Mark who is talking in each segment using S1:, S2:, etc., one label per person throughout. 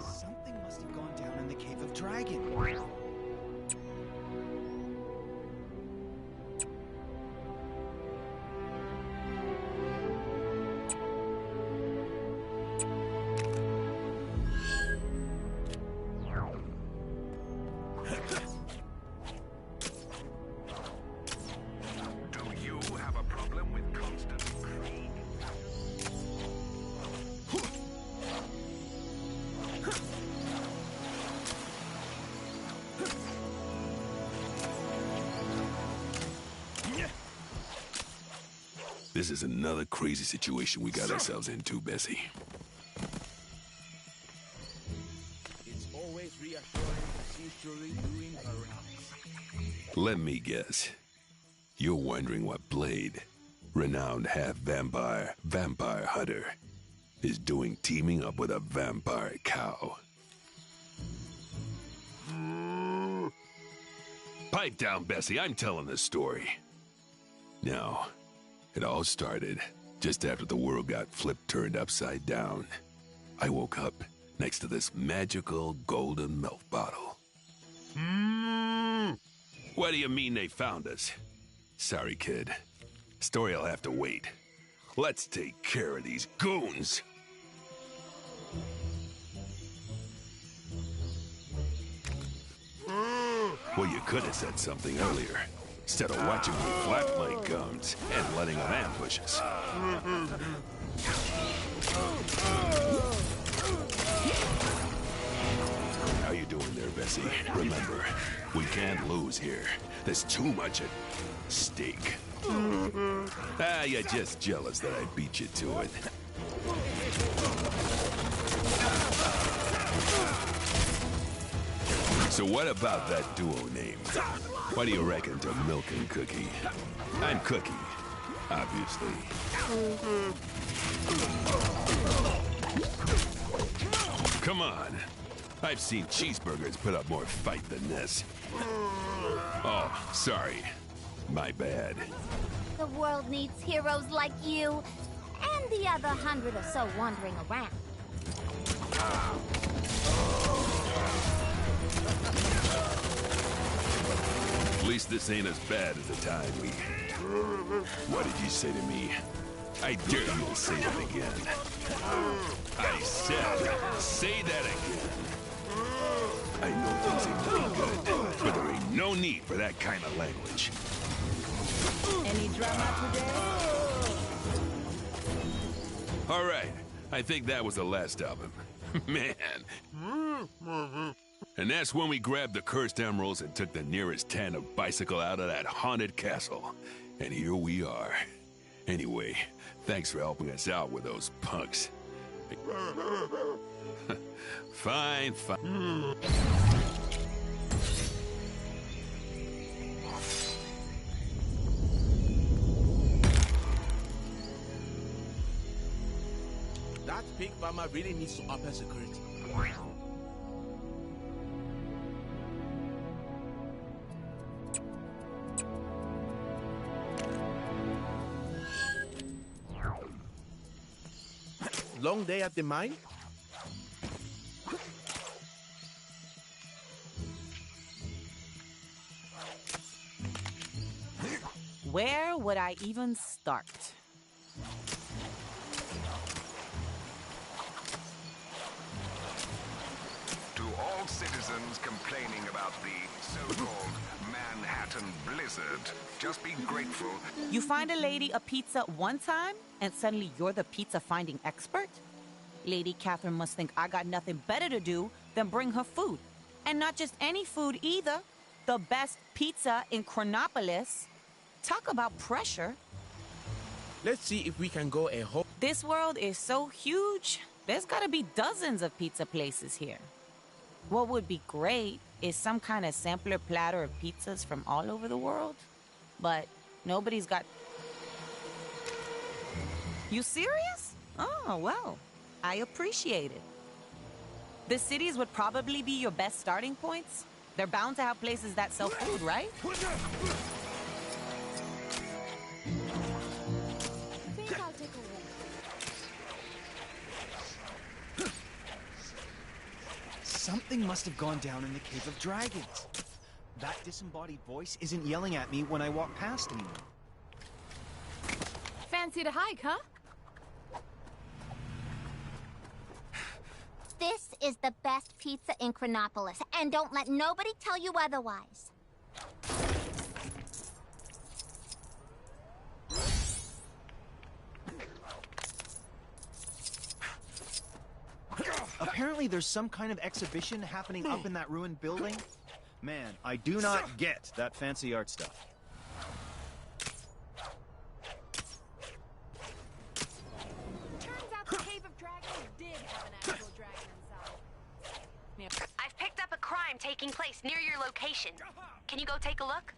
S1: Something must have gone down in the Cave of Dragon.
S2: This is another crazy situation we got ourselves into, Bessie.
S1: It's always reassuring to see Shuri doing her rounds.
S2: Let me guess. You're wondering what Blade, renowned half-vampire hunter, is doing teaming up with a vampire cow. Pipe down, Bessie. I'm telling the story. Now, it all started just after the world got turned upside down. I woke up next to this magical golden milk bottle. What do you mean they found us? Sorry, kid. Story'll have to wait. Let's take care of these goons. Well, you could have said something earlier, instead of watching me flap my gums and letting them ambush us. How you doing there, Bessie? Remember, we can't lose here. There's too much at stake. You're just jealous that I beat you to it. So what about that duo name? What do you reckon to Milk and Cookie? I'm Cookie, obviously. Come on. I've seen cheeseburgers put up more fight than this. Oh, sorry. My bad.
S3: The world needs heroes like you, and the other 100 or so wandering around.
S2: At least this ain't as bad as the time we... What did you say to me? I dare you to say that again. I said, say that again. I know things ain't looking good, but there ain't no need for that kind of language.
S4: Any drama today?
S2: All right, I think that was the last album. Man. And that's when we grabbed the cursed emeralds and took the nearest tandem bicycle out of that haunted castle. And here we are. Anyway, thanks for helping us out with those punks. Fine.
S1: That pig farmer really needs to up her security. Long day at the mine?
S4: Where would I even start?
S5: To all citizens complaining about the so-called Manhattan blizzard, just be grateful.
S4: You find a lady a pizza one time, and suddenly you're the pizza-finding expert? Lady Catherine must think I got nothing better to do than bring her food. And not just any food either. The best pizza in Chronopolis. Talk about pressure.
S1: Let's see if we can go a whole...
S4: This world is so huge, there's gotta be dozens of pizza places here. What would be great is some kind of sampler platter of pizzas from all over the world. But nobody's got... You serious? Oh, well, I appreciate it. The cities would probably be your best starting points. They're bound to have places that sell food, right?
S3: I think I'll take a walk.
S6: Something must have gone down in the Cave of Dragons. That disembodied voice isn't yelling at me when I walk past anymore.
S7: Fancy to hike, huh?
S3: This is the best pizza in Chronopolis, and don't let nobody tell you otherwise.
S6: Apparently there's some kind of exhibition happening up in that ruined building. Man, I do not get that fancy art stuff.
S7: Turns out the Cave of Dragons did have an actual dragon inside.
S8: I've picked up a crime taking place near your location. Can you go take a look?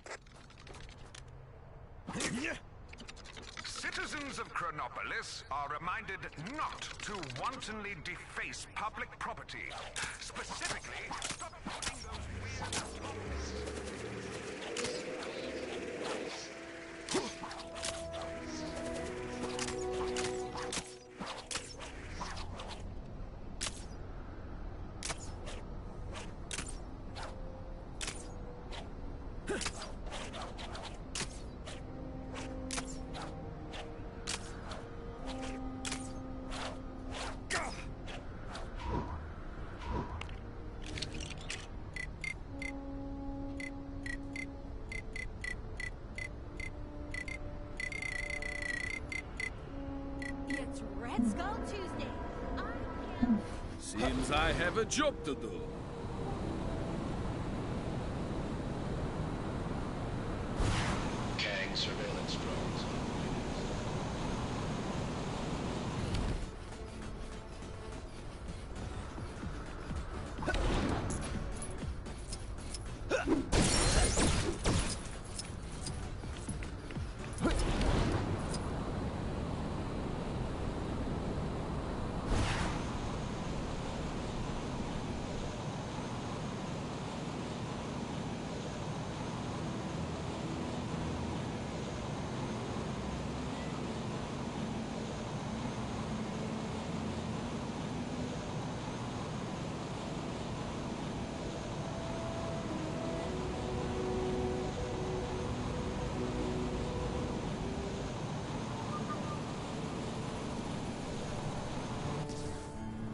S5: Citizens of Chronopolis are reminded not to wantonly deface public property. Specifically, stop putting those weird...
S7: It's Red Skull Tuesday.
S2: Seems I have a job to do.
S9: Kang surveillance drones.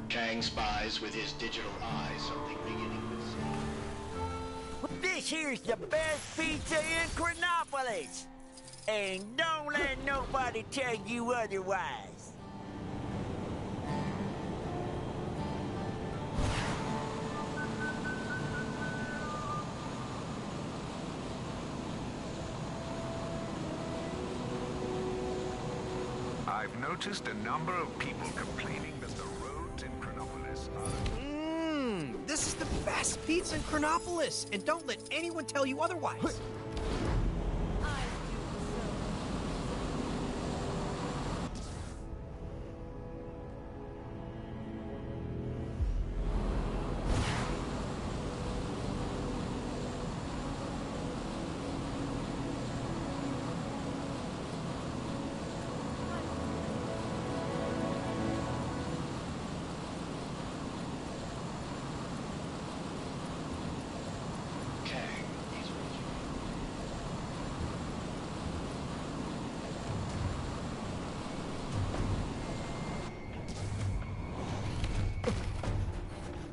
S9: Kang spies with his digital eye something beginning with...
S10: This here's the best pizza in Chronopolis! And don't let nobody tell you otherwise.
S5: I've noticed a number of people complaining that the roads in Chronopolis are...
S6: This is the best pizza in Chronopolis, and don't let anyone tell you otherwise.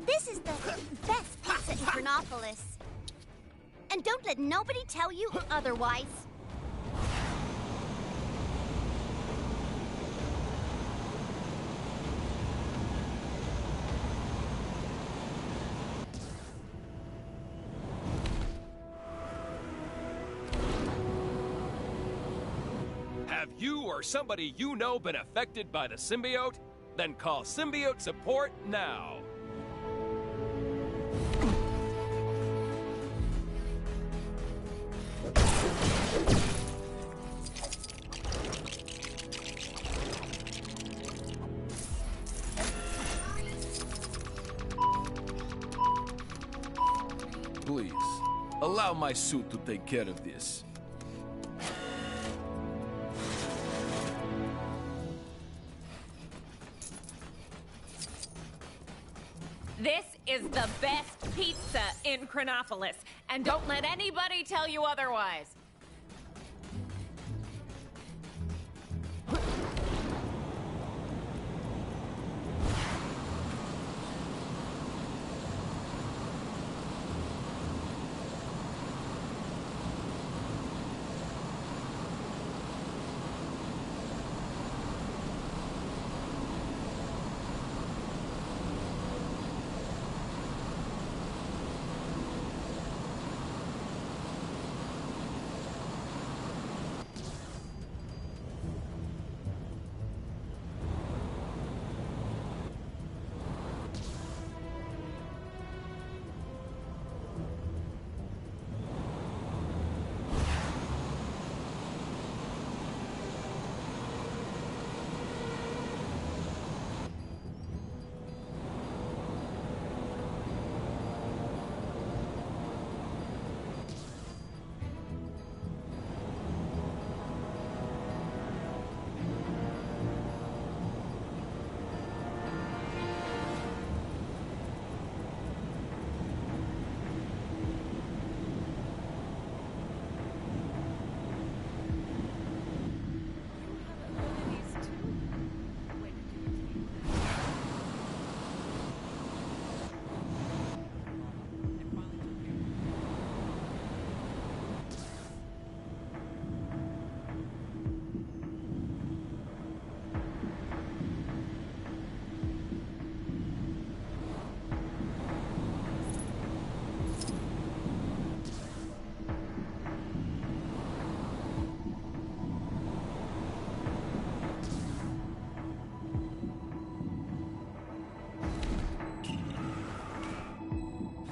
S3: This is the best pizza in Chronopolis. And don't let nobody tell you otherwise.
S11: Have you or somebody you know been affected by the symbiote? Then call symbiote support now.
S2: Please, allow my suit to take care of this.
S7: This
S12: is the best pizza in Chronopolis, and don't let anybody tell you otherwise.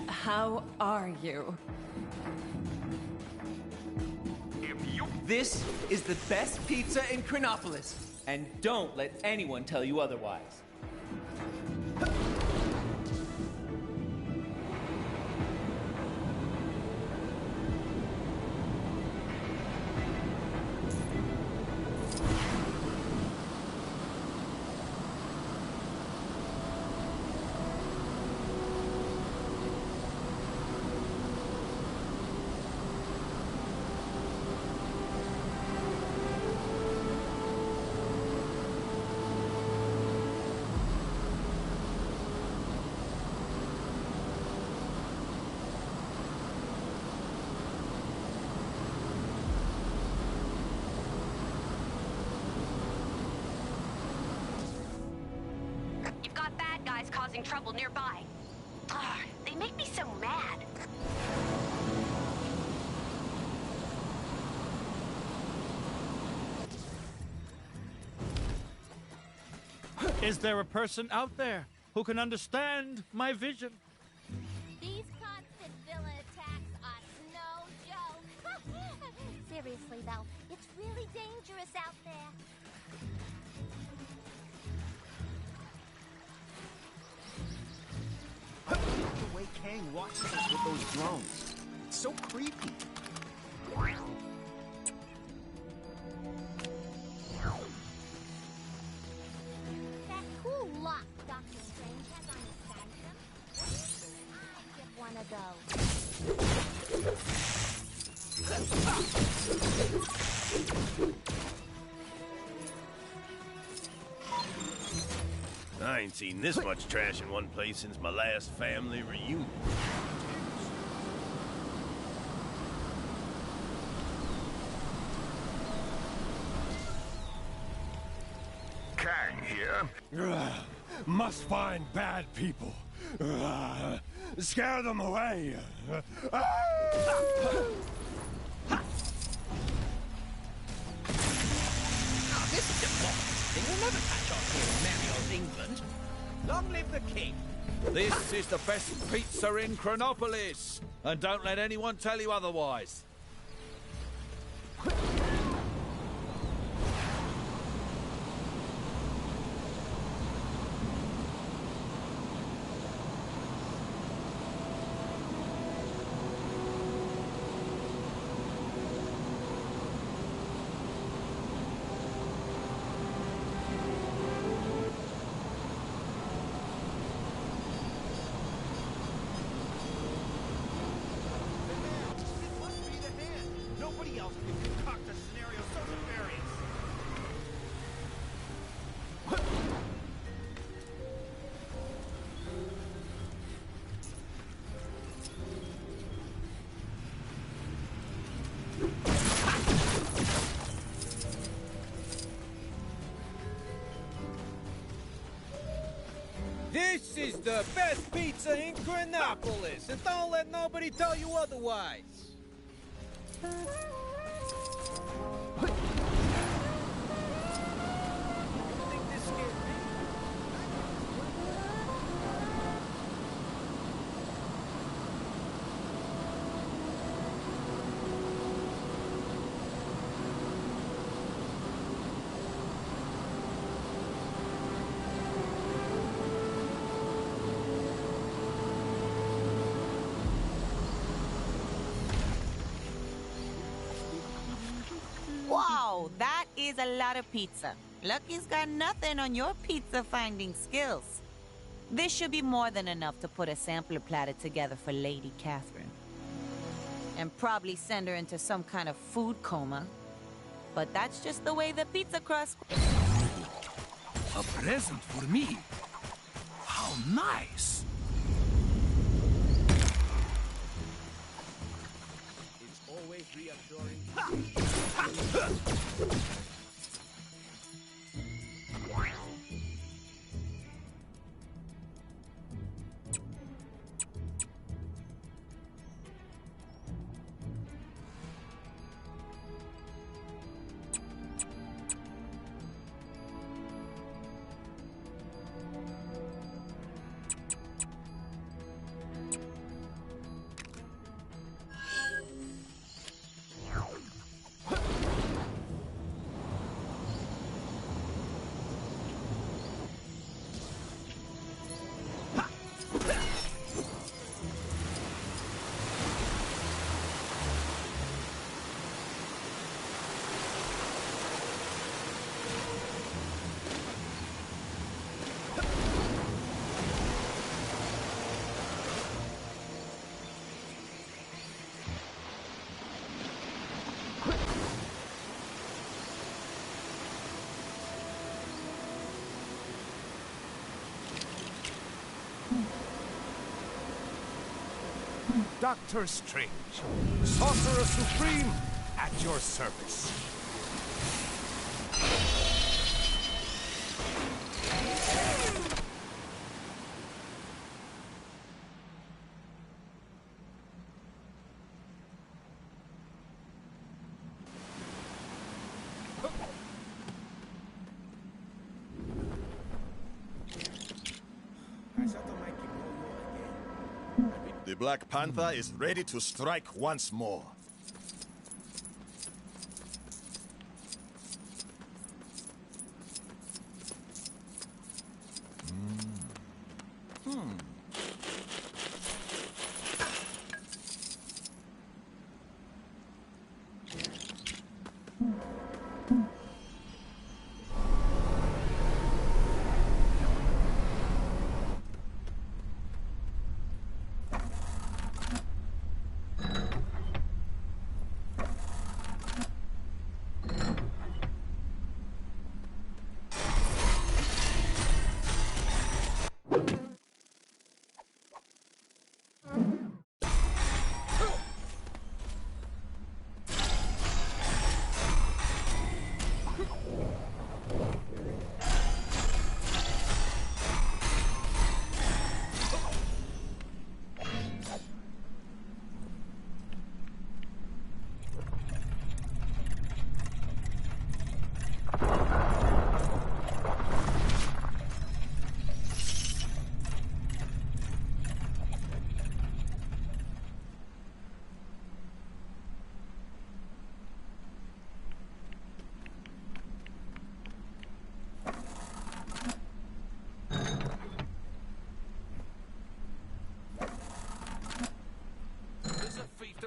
S12: How are you?
S13: This is the best pizza in Chronopolis, and don't let anyone tell you otherwise.
S8: Causing trouble nearby. Ugh, they make me so mad.
S14: Is there a person out there who can understand my vision?
S3: These constant villain attacks are no joke. Seriously, though, it's really dangerous out there.
S6: The way Kang watches us with those drones. It's so creepy.
S3: That cool lock Dr. Strange has on his phantom. I give one a go.
S15: I ain't seen this much trash in one place since my last family reunion.
S5: Kang here.
S16: Must find bad people. Scare them away.
S10: This is democracy. We'll never catch our here in merry old England. Long live the king.
S17: This is the best pizza in Chronopolis, and don't let anyone tell you otherwise.
S6: Nobody else could concoct a scenario so nefarious.
S17: This is the best pizza in Chronopolis, and don't let nobody tell you otherwise.
S4: Wow, that is a lot of pizza. Lucky's got nothing on your pizza-finding skills. This should be more than enough to put a sampler platter together for Lady Catherine. And probably send her into some kind of food coma. But that's just the way the pizza crust...
S18: A present for me? How nice!
S1: It's always reassuring.
S5: Doctor Strange, Sorcerer Supreme, at your service.
S19: The Black Panther is ready to strike once more.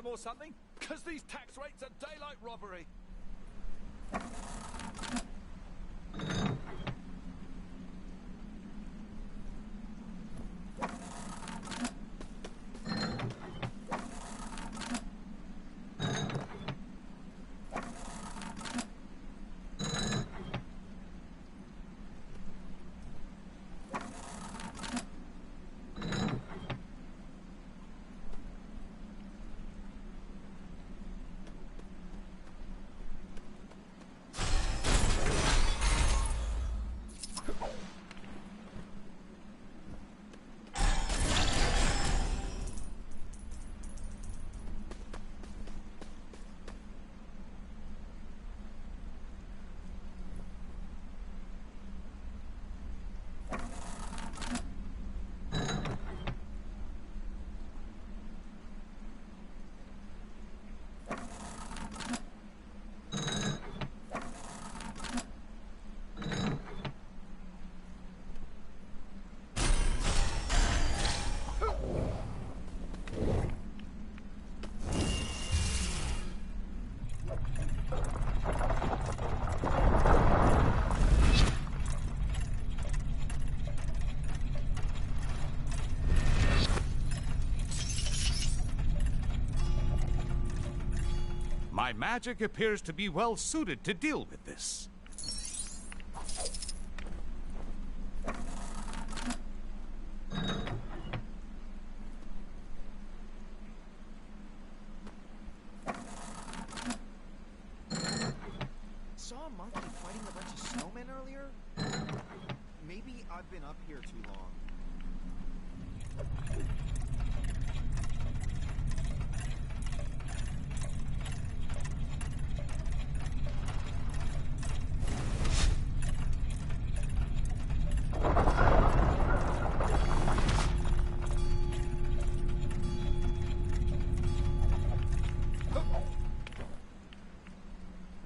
S17: Or something? Because these tax rates are daylight robbery.
S5: My magic appears to be well suited to deal with this.
S6: Saw a monkey fighting a bunch of snowmen earlier? Maybe I've been up here too long.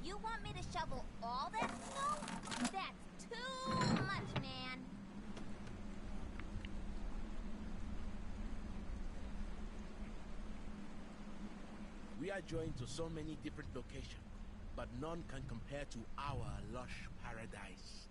S3: You want me to shovel all that snow? That's too much, man.
S1: We are joined to so many different locations, but none can compare to our lush paradise.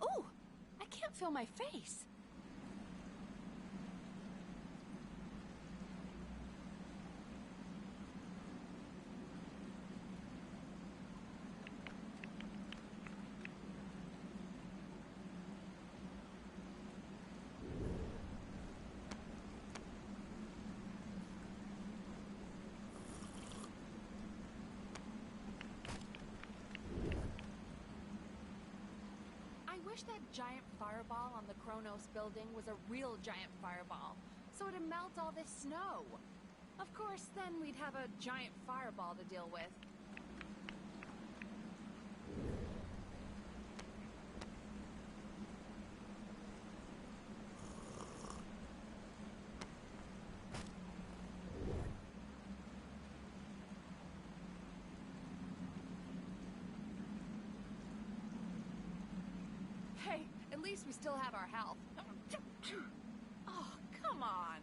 S7: Ooh, I can't feel my face. I wish that giant fireball on the Kronos building was a real giant fireball, so it'd melt all this snow. Of course, then we'd have a giant fireball to deal with. Hey, at least we still have our health. Oh, come on.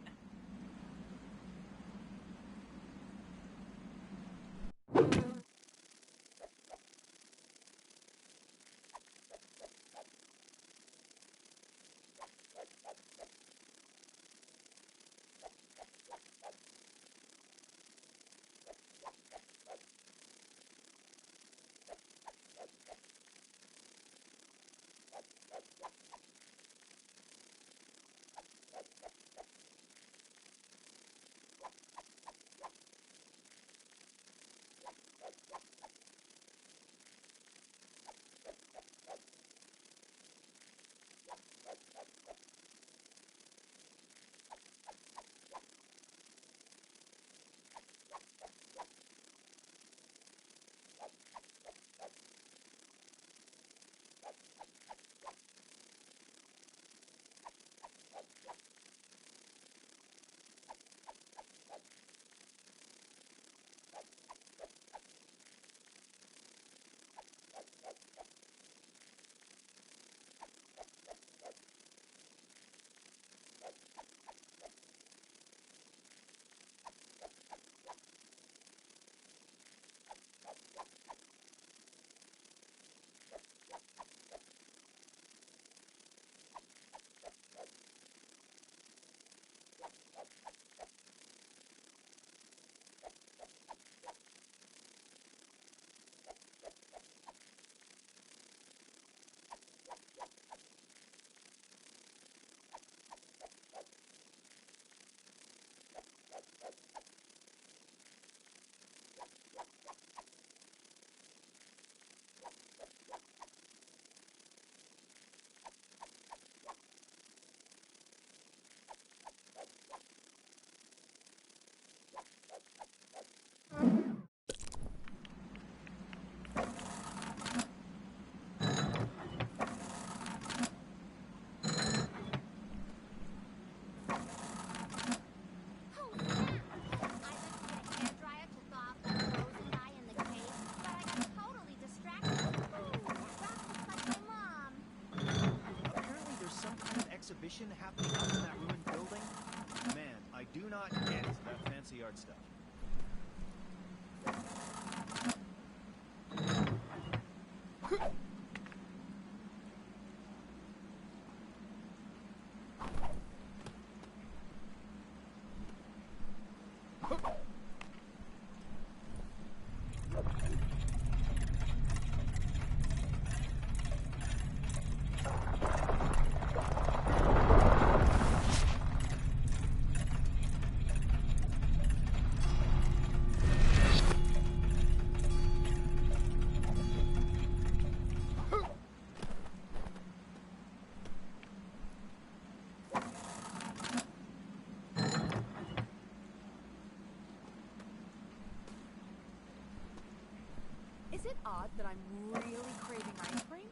S7: odd that I'm really craving ice cream?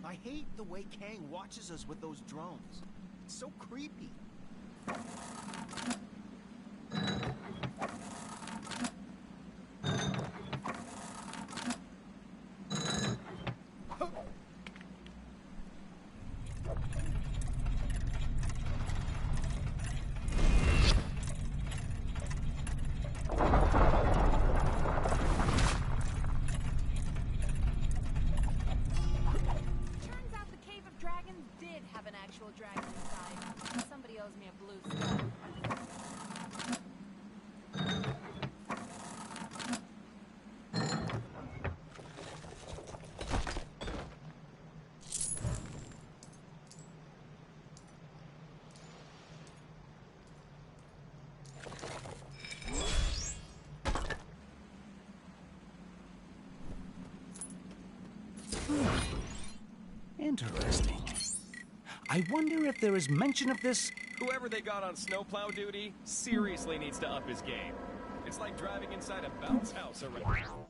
S6: I hate the way Kang watches us with those drones. It's so creepy.
S18: Interesting. I wonder if there is mention of this.
S11: Whoever they got on snowplow duty seriously needs to up his game. It's like driving inside a bounce house around.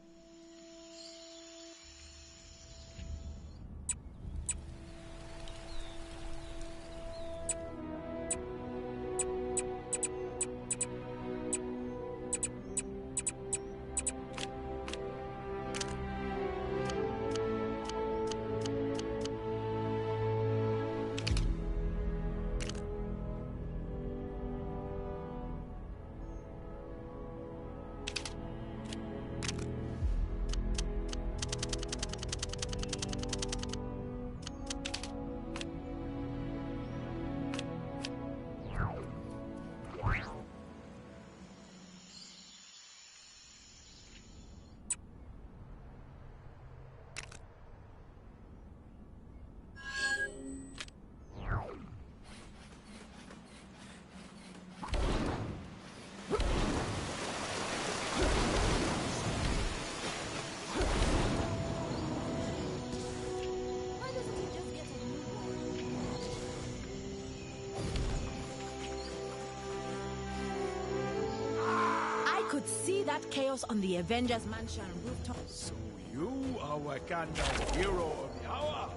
S20: Could see that chaos on the Avengers Mansion rooftop.
S16: So you are Wakanda's hero of the hour?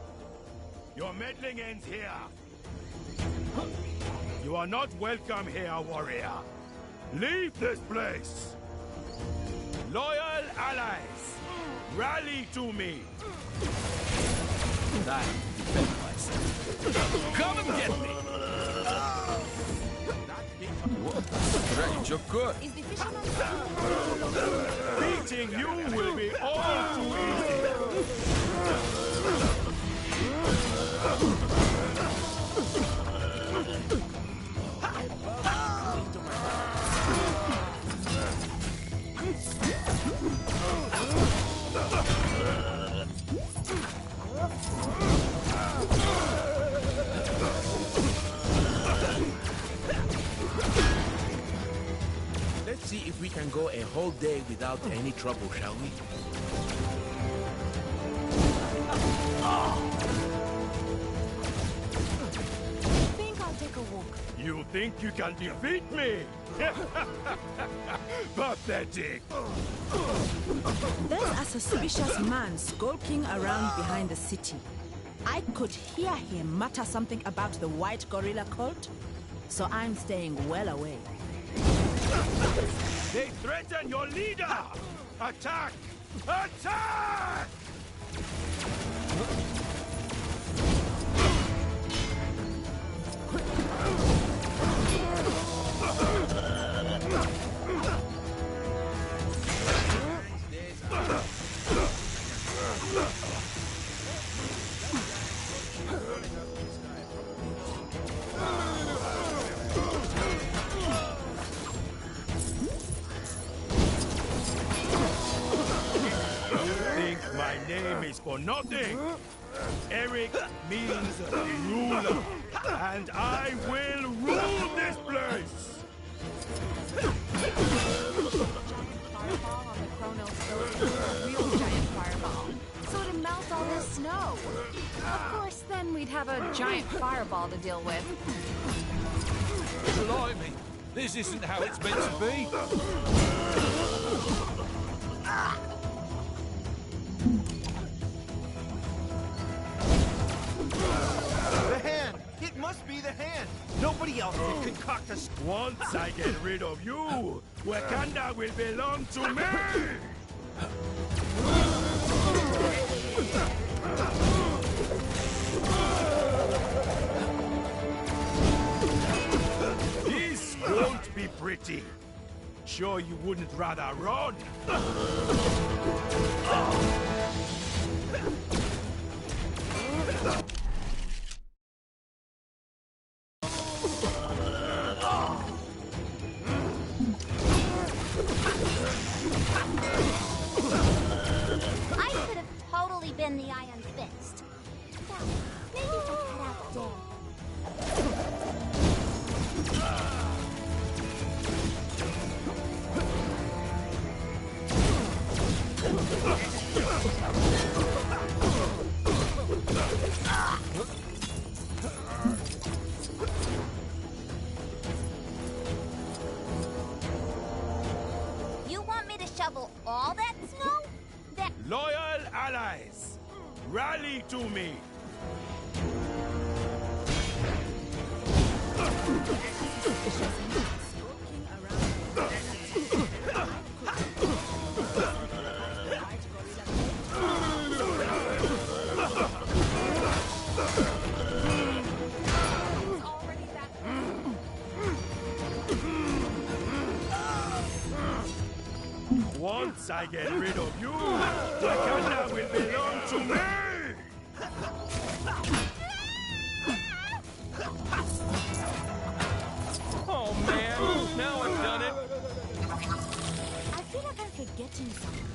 S16: Your meddling ends here. You are not welcome here, warrior. Leave this place. Loyal allies, rally to me.
S18: I defend myself. Come and get me.
S2: Good.
S7: Is the fisherman
S16: Beating you will be all too easy.
S1: Let's see if we can go a whole day without any trouble, shall we?
S20: I think I'll take a walk.
S16: You think you can defeat me? Pathetic.
S20: There's a suspicious man skulking around behind the city. I could hear him mutter something about the white gorilla cult, so I'm staying well away.
S16: They threaten your leader! Attack! Attack! My name is for nothing. Eric means ruler, and I will rule this place.
S7: Fireball on the Chronos building was a real giant fireball, so it'd melt all this snow. Of course, then we'd have a giant fireball to deal with.
S17: Blimey, this isn't how it's meant to be.
S6: The hand! It must be the hand! Nobody else can concoct a...
S16: Once I get rid of you, Wakanda will belong to me! This won't be pretty. Sure you wouldn't rather run?
S3: I could have totally been the Iron Fist. Now, maybe if I cut out the dead. You want me to shovel all that snow? That...
S16: Loyal allies, rally to me! Once I get rid of you, Wakanda will belong to me!
S11: Oh man, now I've done it.
S20: I feel like I'm forgetting something.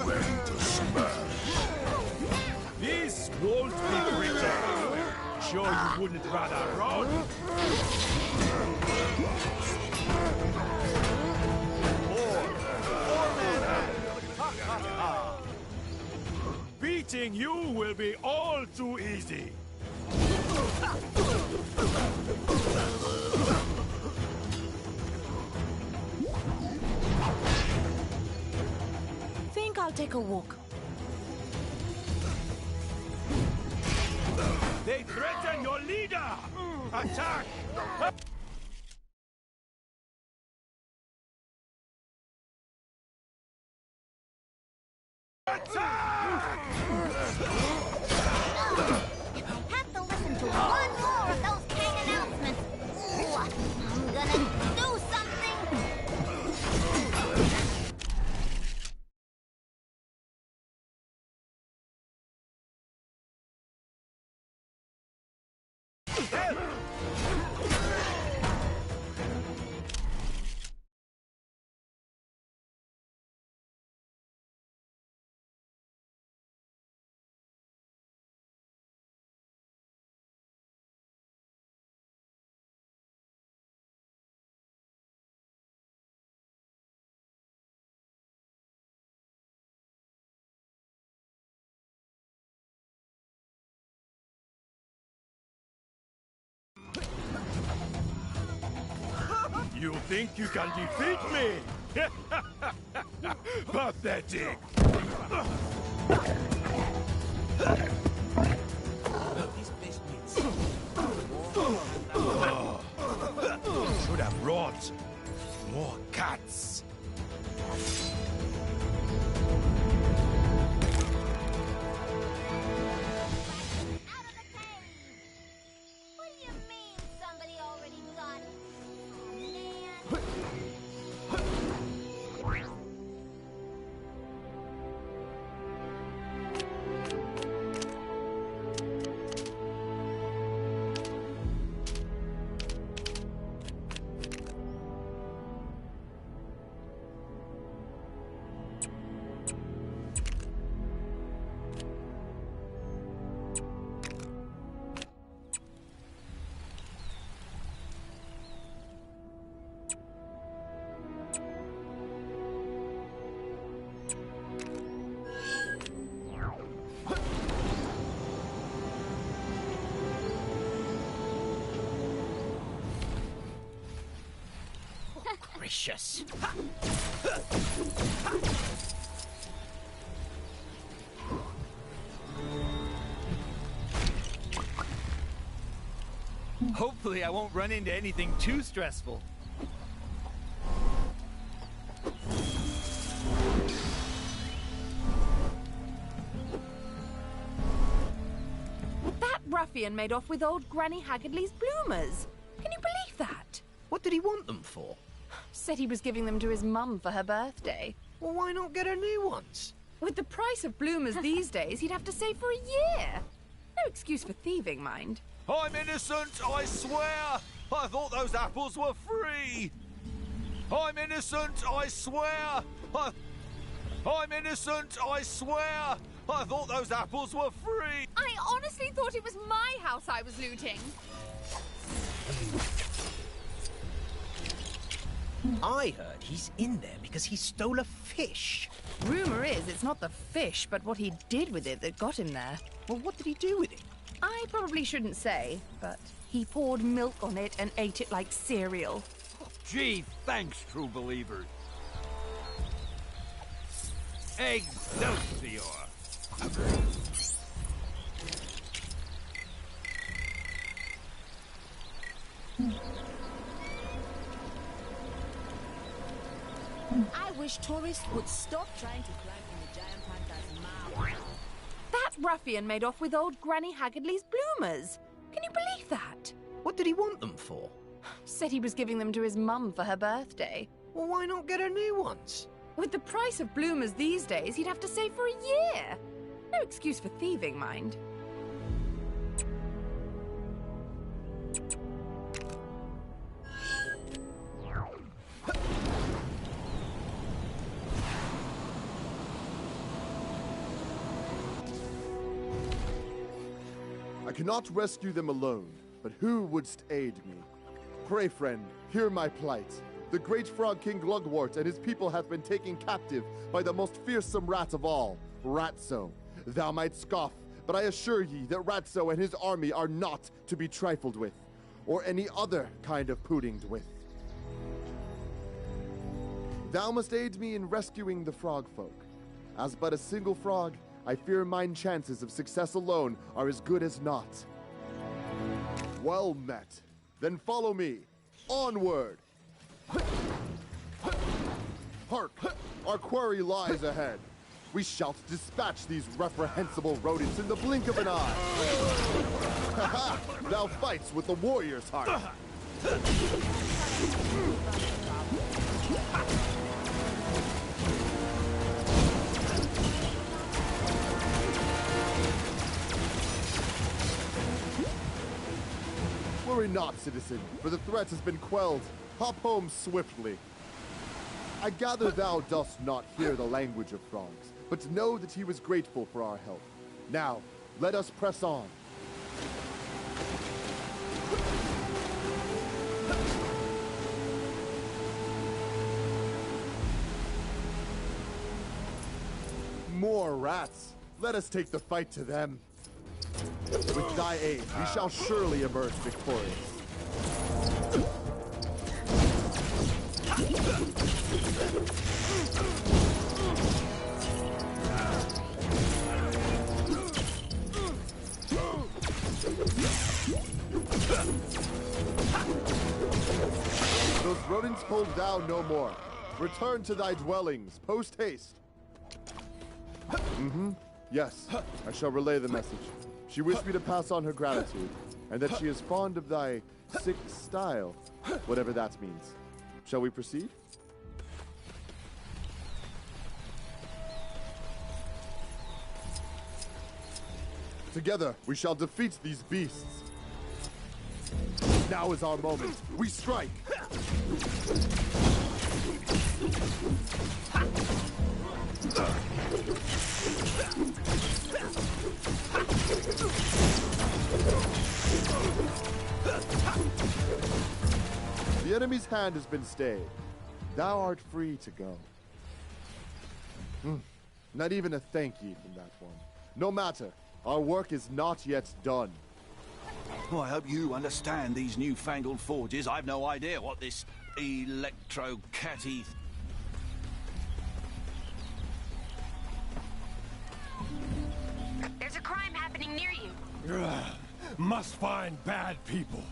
S16: Ready to smash! This won't be pretty! Sure you wouldn't rather run? Beating you will be all too easy.
S20: Think I'll take a walk.
S16: They threaten your leader! Attack!
S3: Have to listen to one more of those Kang announcements. Ooh, I'm gonna do something.
S16: You think you can defeat me? Pathetic! Should have brought more cats.
S3: What do you mean somebody already got it?
S10: delicious.
S6: Hopefully I won't run into anything too stressful.
S7: That ruffian made off with old Granny Haggardly's bloomers. Can you believe that?
S10: What did he want them for?
S7: Said he was giving them to his mum for her birthday.
S10: Well, why not get her new ones?
S7: With the price of bloomers these days, he'd have to save for a year. No excuse for thieving, mind.
S17: I'm innocent, I swear! I thought those apples were free! I'm innocent, I swear! I'm innocent, I swear! I thought those apples were free!
S7: I honestly thought it was my house I was looting.
S10: I heard he's in there because he stole a fish.
S7: Rumor is it's not the fish, but what he did with it that got him there.
S10: Well, what did he do with it?
S7: I probably shouldn't say, but he poured milk on it and ate it like cereal.
S17: Gee, thanks, true believers. Excelsior!
S20: I wish tourists would stop trying to climb in the giant panda's mouth.
S7: That ruffian made off with old Granny Haggardly's bloomers. Can you believe that?
S10: What did he want them for?
S7: Said he was giving them to his mum for her birthday.
S10: Well, why not get her new ones?
S7: With the price of bloomers these days, he'd have to save for a year. No excuse for thieving, mind.
S21: I cannot rescue them alone, but who wouldst aid me? Pray, friend, hear my plight. The great frog king Glugwort and his people hath been taken captive by the most fearsome rat of all, Ratso. Thou might scoff, but I assure ye that Ratso and his army are not to be trifled with, or any other kind of puddinged with. Thou must aid me in rescuing the frog folk. As but a single frog, I fear mine chances of success alone are as good as naught. Well met. Then follow me. Onward! Hark! Our quarry lies ahead. We shall dispatch these reprehensible rodents in the blink of an eye. Ha ha! Thou fights with the warrior's heart. Worry not, citizen, for the threat has been quelled. Hop home swiftly. I gather thou dost not hear the language of frogs, but know that he was grateful for our help. Now, let us press on. More rats. Let us take the fight to them. With thy aid, we shall surely emerge victorious. Those rodents hold thou no more. Return to thy dwellings, post haste. Yes, I shall relay the message. She wished me to pass on her gratitude, and that she is fond of thy sick style, whatever that means. Shall we proceed? Together, we shall defeat these beasts. Now is our moment. We strike! The enemy's hand has been stayed. Thou art free to go. Not even a thank ye from that one. No matter, our work is not yet done.
S17: Oh, I hope you understand these newfangled forges. I've no idea what this electro-catty...
S8: There's a crime happening near you.
S16: Must find bad people.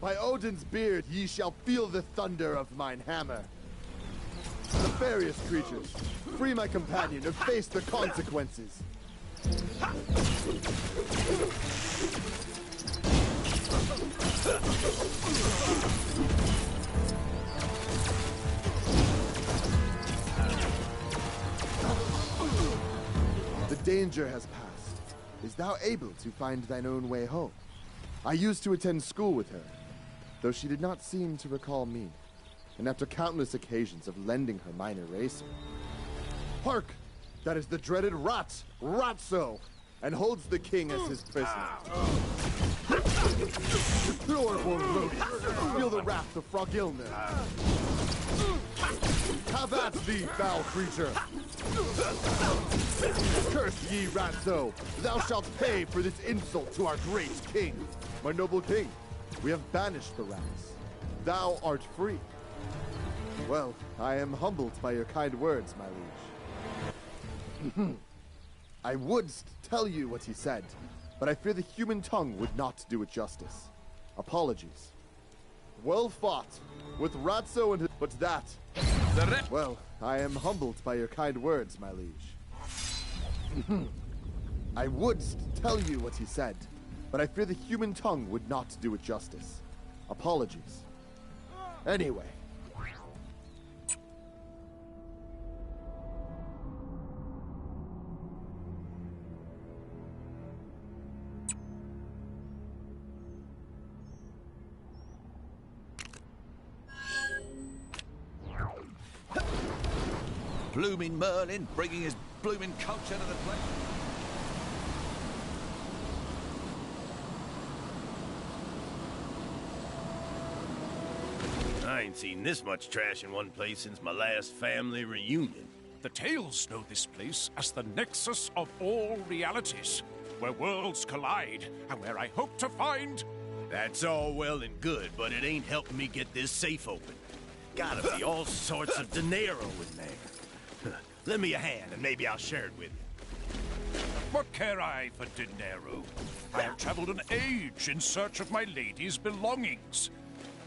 S21: By Odin's beard, ye shall feel the thunder of mine hammer. Nefarious creatures, free my companion and face the consequences. The danger has passed. Is thou able to find thine own way home? I used to attend school with her, though she did not seem to recall me, and after countless occasions of lending her mine eraser. Hark! That is the dreaded Ratso, and holds the king as his prisoner. Deplorable rodent, feel the wrath of Frogilner. Have at thee, foul creature! Curse ye, Ratso! Thou shalt pay for this insult to our great king! My noble king, we have banished the rats. Thou art free. Well, I am humbled by your kind words, my liege. I would tell you what he said, but I fear the human tongue would not do it justice. Apologies. Well fought, with Ratso and his... But that... Well, I am humbled by your kind words, my liege. I would tell you what he said, but I fear the human tongue would not do it justice. Apologies. Anyway.
S17: Blooming Merlin, bringing his blooming culture to the place.
S15: I ain't seen this much trash in one place since my last family reunion.
S9: The tales know this place as the nexus of all realities, where worlds collide, and where I hope to find...
S15: That's all well and good, but it ain't helping me get this safe open. Gotta be all sorts of dinero in there. Lend me a hand, and maybe I'll share it with you.
S9: What care I for dinero? I have traveled an age in search of my lady's belongings,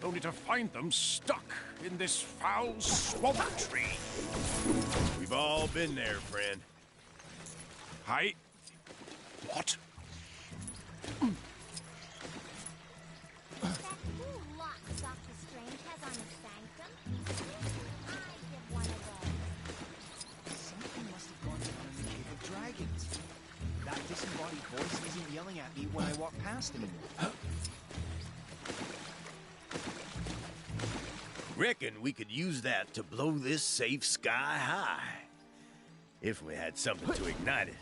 S9: only to find them stuck in this foul swamp tree.
S15: We've all been there, friend.
S9: What?
S6: That disembodied voice isn't yelling at me when I walk past anymore.
S15: Reckon we could use that to blow this safe sky high. If we had something to ignite it.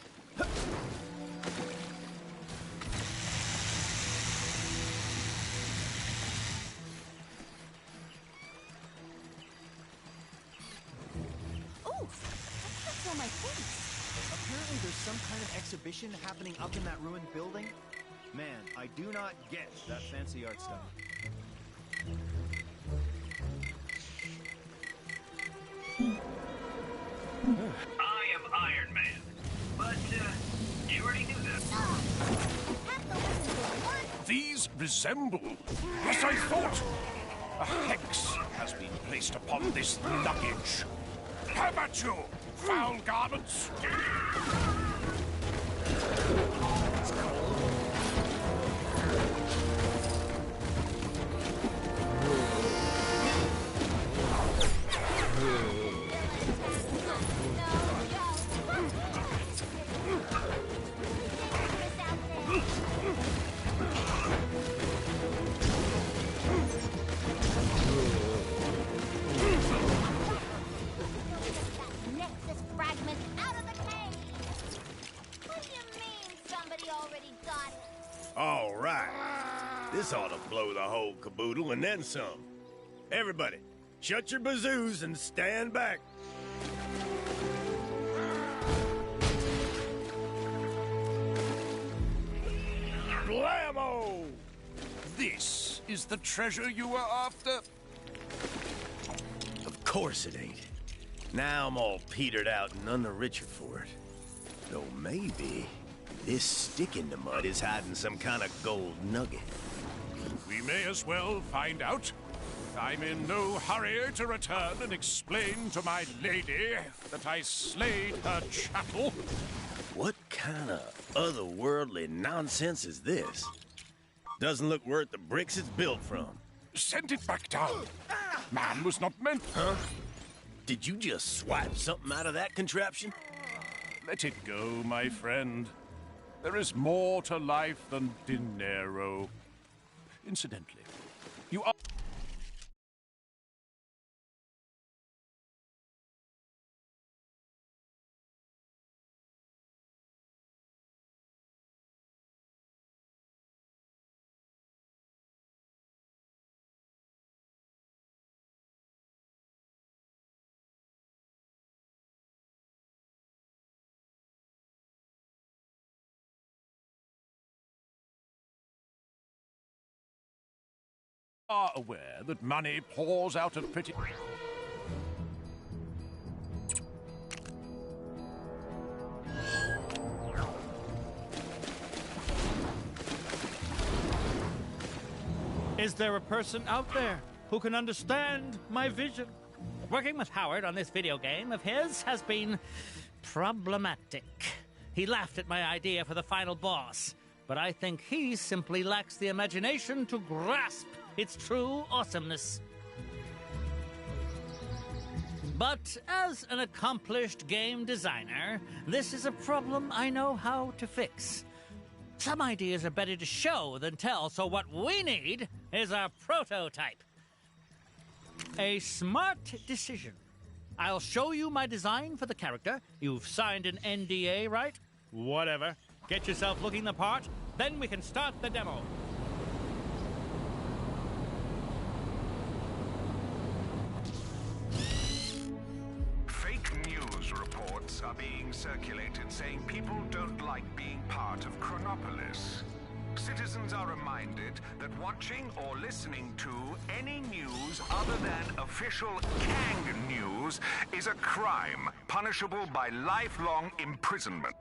S6: Apparently there's some kind of exhibition happening up in that ruined building. Man, I do not get that fancy art stuff.
S22: I am Iron Man, but you already knew this.
S9: These resemble... Yes, I thought! A hex has been placed upon this luggage. How about you, foul garments?
S3: Nexus fragment out of the cave! What do you mean somebody already got it?
S15: All right. This ought to blow the whole caboodle and then some. Everybody, shut your bazoos and stand back.
S9: Blammo! This is the treasure you were after?
S15: course it ain't. Now I'm all petered out and none the richer for it. Though maybe this stick in the mud is hiding some kind of gold nugget.
S9: We may as well find out. I'm in no hurry to return and explain to my lady that I slayed her chattel.
S15: What kind of otherworldly nonsense is this? Doesn't look worth the bricks it's built from.
S9: Send it back down. Man was not meant...
S15: Huh? Did you just swipe something out of that contraption?
S9: Let it go, my friend. There is more to life than dinero. Incidentally, you are... aware that money pours out of pity.
S14: Is there a person out there who can understand my vision?
S12: Working with Howard on this video game of his has been problematic. He laughed at my idea for the final boss, but I think he simply lacks the imagination to grasp its true awesomeness. But as an accomplished game designer, this is a problem I know how to fix. Some ideas are better to show than tell, so what we need is a prototype. A smart decision. I'll show you my design for the character. You've signed an NDA, right? Whatever. Get yourself looking the part, then we can start the demo.
S5: Fake news reports are being circulated saying people don't like being part of Chronopolis. Citizens are reminded that watching or listening to any news other than official Kang news is a crime, punishable by lifelong imprisonment.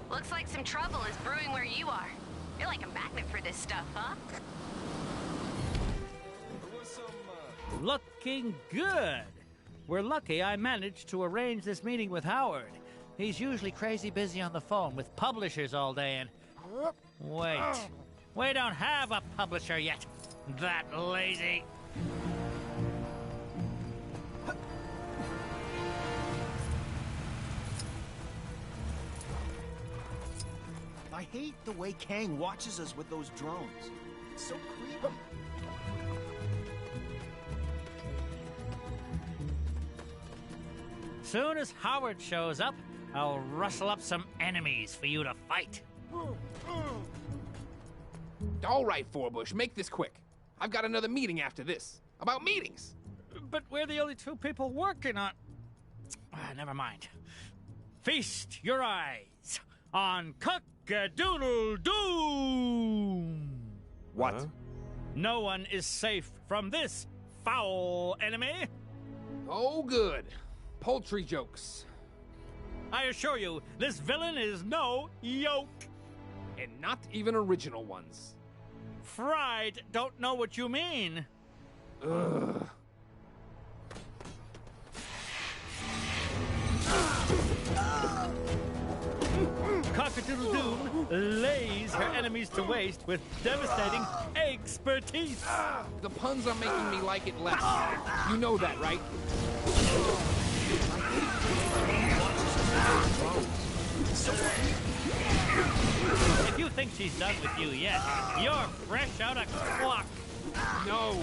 S8: Looks like some trouble is brewing where you are. You're like a magnet for this stuff, huh?
S12: Looking good. We're lucky I managed to arrange this meeting with Howard. He's usually crazy busy on the phone with publishers all day and... Wait. We don't have a publisher yet. That lazy.
S6: I hate the way Kang watches us with those drones. It's so creepy.
S12: Soon as Howard shows up, I'll rustle up some enemies for you to fight.
S13: All right, Forbush, make this quick. I've got another meeting after this. About meetings.
S12: But we're the only two people working on... Never mind. Feast your eyes on Cock-a-doodle-doom!
S9: What?
S12: Huh? No one is safe from this foul enemy.
S13: Oh, good. Poultry jokes.
S12: I assure you, this villain is no yoke.
S13: And not even original ones.
S12: Fried don't know what you mean.
S13: Ugh.
S12: Cock-a-doodle-doom lays her enemies to waste with devastating expertise.
S13: The puns are making me like it less. You know that, right?
S12: If you think she's done with you yet, you're fresh out of clock.
S13: No.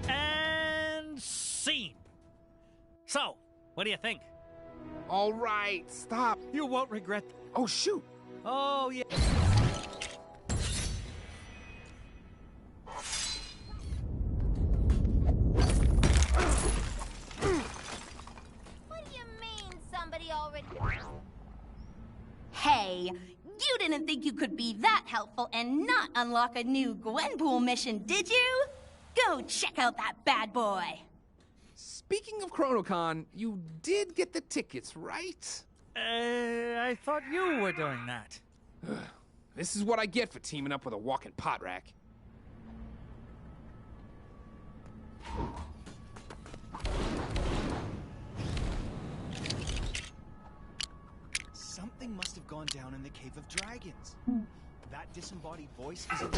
S12: And scene. So, what do you think?
S13: All right, stop.
S12: You won't regret.
S13: Oh, shoot.
S12: Oh, yeah.
S3: What do you mean somebody already...
S8: Hey, you didn't think you could be that helpful and not unlock a new Gwenpool mission, did you? Go check out that bad boy.
S13: Speaking of ChronoCon, you did get the tickets, right?
S12: I thought you were doing that.
S13: This is what I get for teaming up with a walking pot rack.
S6: Something must have gone down in the Cave of Dragons. That disembodied voice isn't...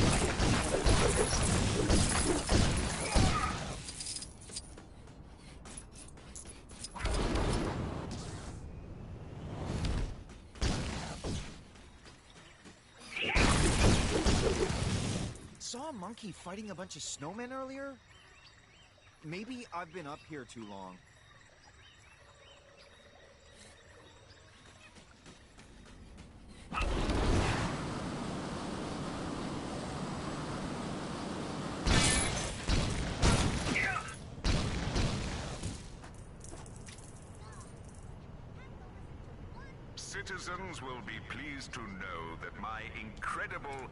S6: Saw a monkey fighting a bunch of snowmen earlier? Maybe I've been up here too long.
S5: Citizens will be pleased to know that my incredible